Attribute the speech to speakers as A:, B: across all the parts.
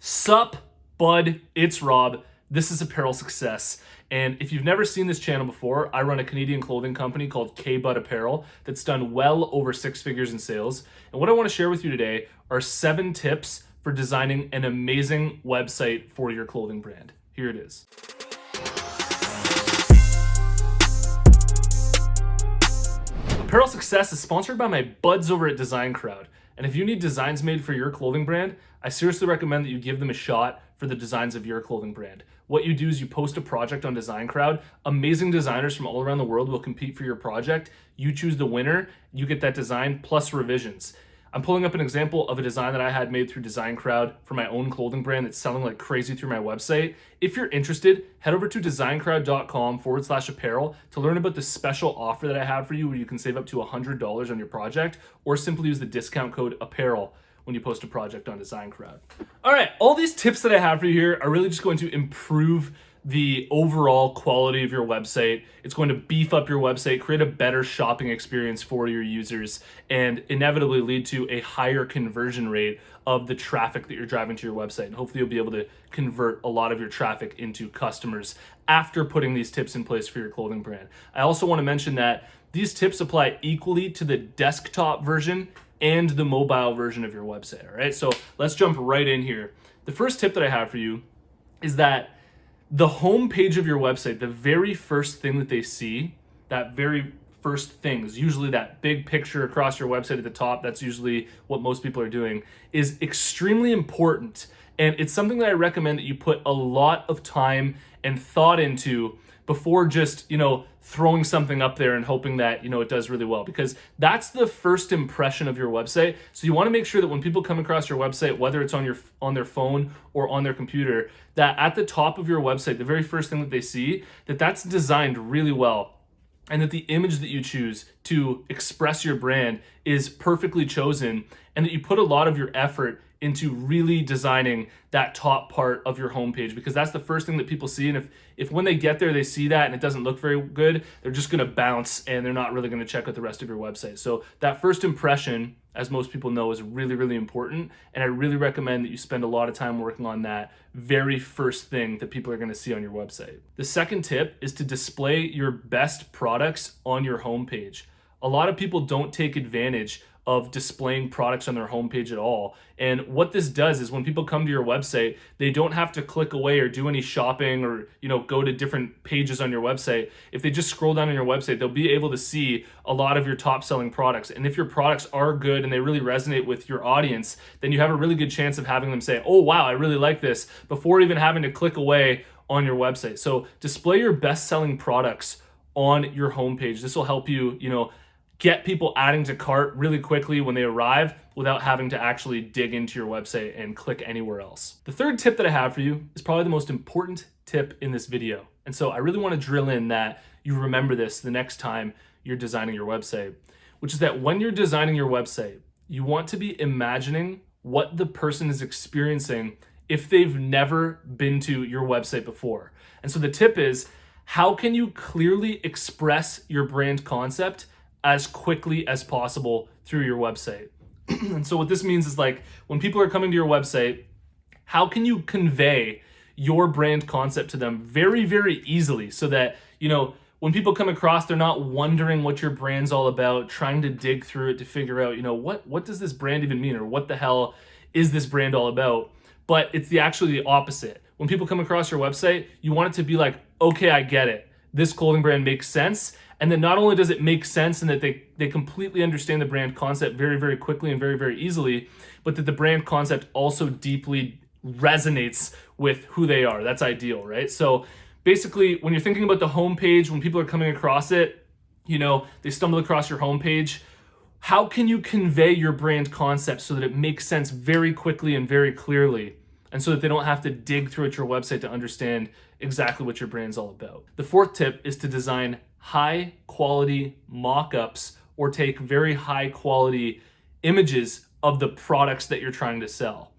A: Sup, bud, it's Rob. This is Apparel Success. And if you've never seen this channel before, I run a Canadian clothing company called K-Bud Apparel that's done well over 6 figures in sales. And what I want to share with you today are 7 tips for designing an amazing website for your clothing brand. Here it is. Apparel Success is sponsored by my buds over at Design Crowd. And if you need designs made for your clothing brand, I seriously recommend that you give them a shot for the designs of your clothing brand. What you do is you post a project on Design Crowd. Amazing designers from all around the world will compete for your project. You choose the winner, you get that design plus revisions. I'm pulling up an example of a design that I had made through Design Crowd for my own clothing brand that's selling like crazy through my website. If you're interested, head over to designcrowd.com/apparel to learn about the special offer that I have for you where you can save up to $100 on your project, or simply use the discount code APPAREL when you post a project on Design Crowd. All right, all these tips that I have for you here are really just going to improve the overall quality of your website. It's going to beef up your website, create a better shopping experience for your users, and inevitably lead to a higher conversion rate of the traffic that you're driving to your website. And hopefully you'll be able to convert a lot of your traffic into customers after putting these tips in place for your clothing brand. I also want to mention that these tips apply equally to the desktop version and the mobile version of your website. All right, so let's jump right in here. The first tip that I have for you is that the home page of your website, the very first thing that they see, that very first thing is usually that big picture across your website at the top. That's usually what most people are doing, is extremely important. And it's something that I recommend that you put a lot of time and thought into before just, throwing something up there and hoping that, it does really well, because that's the first impression of your website. So you want to make sure that when people come across your website, whether it's on their phone or on their computer, that at the top of your website, the very first thing that they see, that's designed really well. And that the image that you choose to express your brand is perfectly chosen, and that you put a lot of your effort into really designing that top part of your homepage, because that's the first thing that people see. And if when they get there, they see that and it doesn't look very good, they're just gonna bounce and they're not really gonna check out the rest of your website. So that first impression, as most people know, is really, really important. And I really recommend that you spend a lot of time working on that very first thing that people are gonna see on your website. The second tip is to display your best products on your homepage. A lot of people don't take advantage of displaying products on their homepage at all. And what this does is when people come to your website, they don't have to click away or do any shopping or go to different pages on your website. If they just scroll down on your website, they'll be able to see a lot of your top selling products. And if your products are good and they really resonate with your audience, then you have a really good chance of having them say, oh wow, I really like this, before even having to click away on your website. So display your best selling products on your homepage. This will help you, get people adding to cart really quickly when they arrive without having to actually dig into your website and click anywhere else. The third tip that I have for you is probably the most important tip in this video. And so I really want to drill in that you remember this the next time you're designing your website, which is that when you're designing your website, you want to be imagining what the person is experiencing if they've never been to your website before. And so the tip is, how can you clearly express your brand concept as quickly as possible through your website? And so what this means is, like, when people are coming to your website, how can you convey your brand concept to them very, very easily, so that, when people come across, they're not wondering what your brand's all about, trying to dig through it to figure out, what does this brand even mean, or what the hell is this brand all about? But it's actually the opposite. When people come across your website, you want it to be like, okay, I get it. This clothing brand makes sense. And then not only does it make sense and that they completely understand the brand concept very, very quickly and very, very easily, but that the brand concept also deeply resonates with who they are. That's ideal, right? So basically, when you're thinking about the homepage, when people are coming across it, they stumble across your homepage, how can you convey your brand concept so that it makes sense very quickly and very clearly, and so that they don't have to dig through at your website to understand exactly what your brand's all about? The fourth tip is to design high quality mock-ups or take very high quality images of the products that you're trying to sell.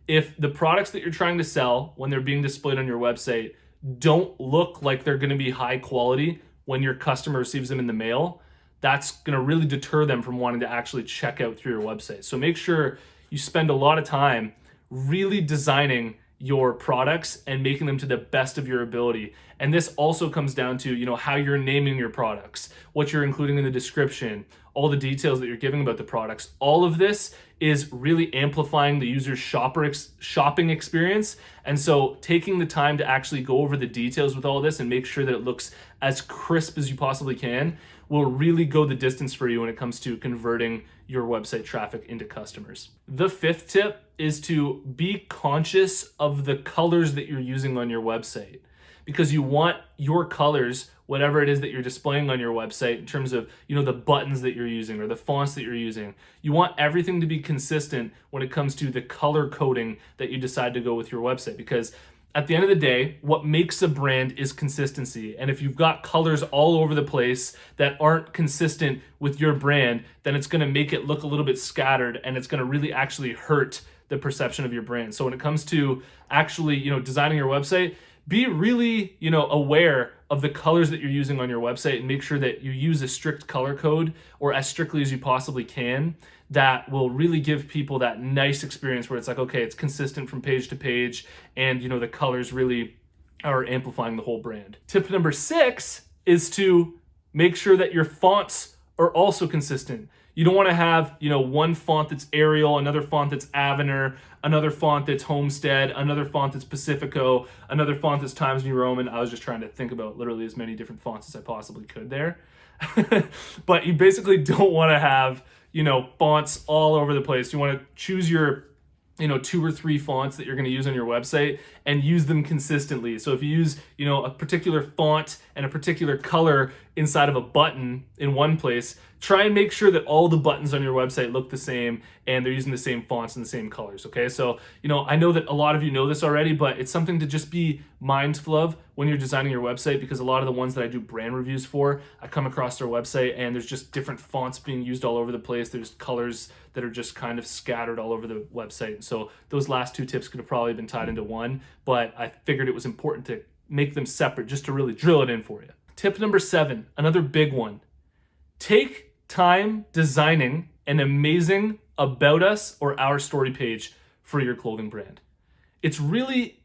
A: If the products that you're trying to sell, when they're being displayed on your website, don't look like they're going to be high quality when your customer receives them in the mail, that's going to really deter them from wanting to actually check out through your website. So make sure you spend a lot of time really designing your products and making them to the best of your ability. And this also comes down to, how you're naming your products, what you're including in the description, all the details that you're giving about the products. All of this is really amplifying the user's shopping experience. And so taking the time to actually go over the details with all this and make sure that it looks as crisp as you possibly can will really go the distance for you when it comes to converting your website traffic into customers. The fifth tip is to be conscious of the colors that you're using on your website, because you want your colors, whatever it is that you're displaying on your website in terms of, the buttons that you're using or the fonts that you're using. You want everything to be consistent when it comes to the color coding that you decide to go with your website, because at the end of the day, what makes a brand is consistency. And if you've got colors all over the place that aren't consistent with your brand, then it's going to make it look a little bit scattered, and it's going to really actually hurt the perception of your brand. So when it comes to actually, designing your website, be really, aware of the colors that you're using on your website, and make sure that you use a strict color code, or as strictly as you possibly can, that will really give people that nice experience where it's like, okay, it's consistent from page to page, and the colors really are amplifying the whole brand. Tip number 6 is to make sure that your fonts are also consistent. You don't want to have, one font that's Arial, another font that's Avener, another font that's Homestead, another font that's Pacifico, another font that's Times New Roman. I was just trying to think about literally as many different fonts as I possibly could there. But you basically don't want to have, fonts all over the place. You want to choose your 2 or 3 fonts that you're going to use on your website and use them consistently. So if you use, a particular font and a particular color inside of a button in one place, try and make sure that all the buttons on your website look the same and they're using the same fonts and the same colors, okay? So, I know that a lot of you know this already, but it's something to just be mindful of when you're designing your website, because a lot of the ones that I do brand reviews for, I come across their website and there's just different fonts being used all over the place. There's colors that are just kind of scattered all over the website. So those last 2 tips could have probably been tied into one, but I figured it was important to make them separate just to really drill it in for you. Tip number 7, another big one. Take time designing an amazing About Us or Our Story page for your clothing brand. It's really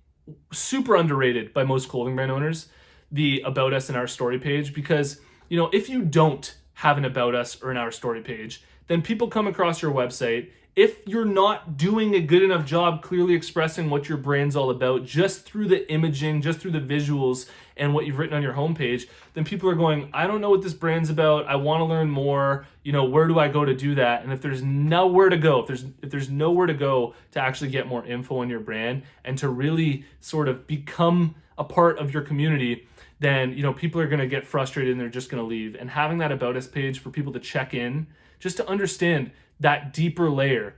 A: super underrated by most clothing brand owners, the About Us and Our Story page, because, if you don't have an About Us or an Our Story page, then people come across your website. If you're not doing a good enough job clearly expressing what your brand's all about, just through the imaging, just through the visuals and what you've written on your homepage, then people are going, I don't know what this brand's about. I want to learn more. Where do I go to do that? And if there's nowhere to go, if there's nowhere to go to actually get more info on your brand and to really sort of become a part of your community, then, people are going to get frustrated and they're just going to leave. And having that About Us page for people to check in, just to understand that deeper layer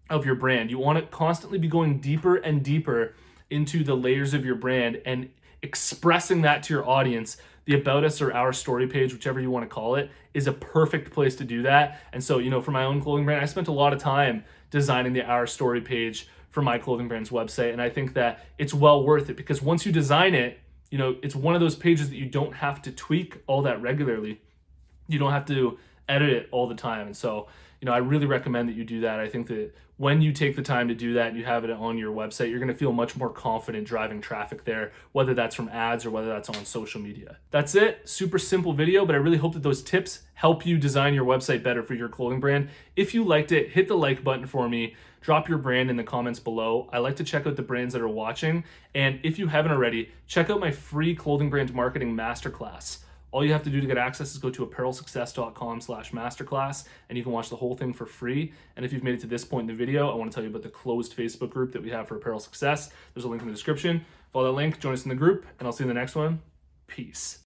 A: of your brand. You want to constantly be going deeper and deeper into the layers of your brand and expressing that to your audience. The About Us or Our Story page, whichever you want to call it, is a perfect place to do that. And so, for my own clothing brand, I spent a lot of time designing the Our Story page for my clothing brand's website. And I think that it's well worth it, because once you design it, it's one of those pages that you don't have to tweak all that regularly. You don't have to edit it all the time. And so, I really recommend that you do that. I think that when you take the time to do that and you have it on your website, you're going to feel much more confident driving traffic there, whether that's from ads or whether that's on social media. That's it. Super simple video, but I really hope that those tips help you design your website better for your clothing brand. If you liked it, hit the like button for me. Drop your brand in the comments below. I like to check out the brands that are watching. And if you haven't already, check out my free clothing brand marketing masterclass. All you have to do to get access is go to apparelsuccess.com/masterclass, and you can watch the whole thing for free. And if you've made it to this point in the video, I want to tell you about the closed Facebook group that we have for Apparel Success. There's a link in the description. Follow that link, join us in the group, and I'll see you in the next one. Peace.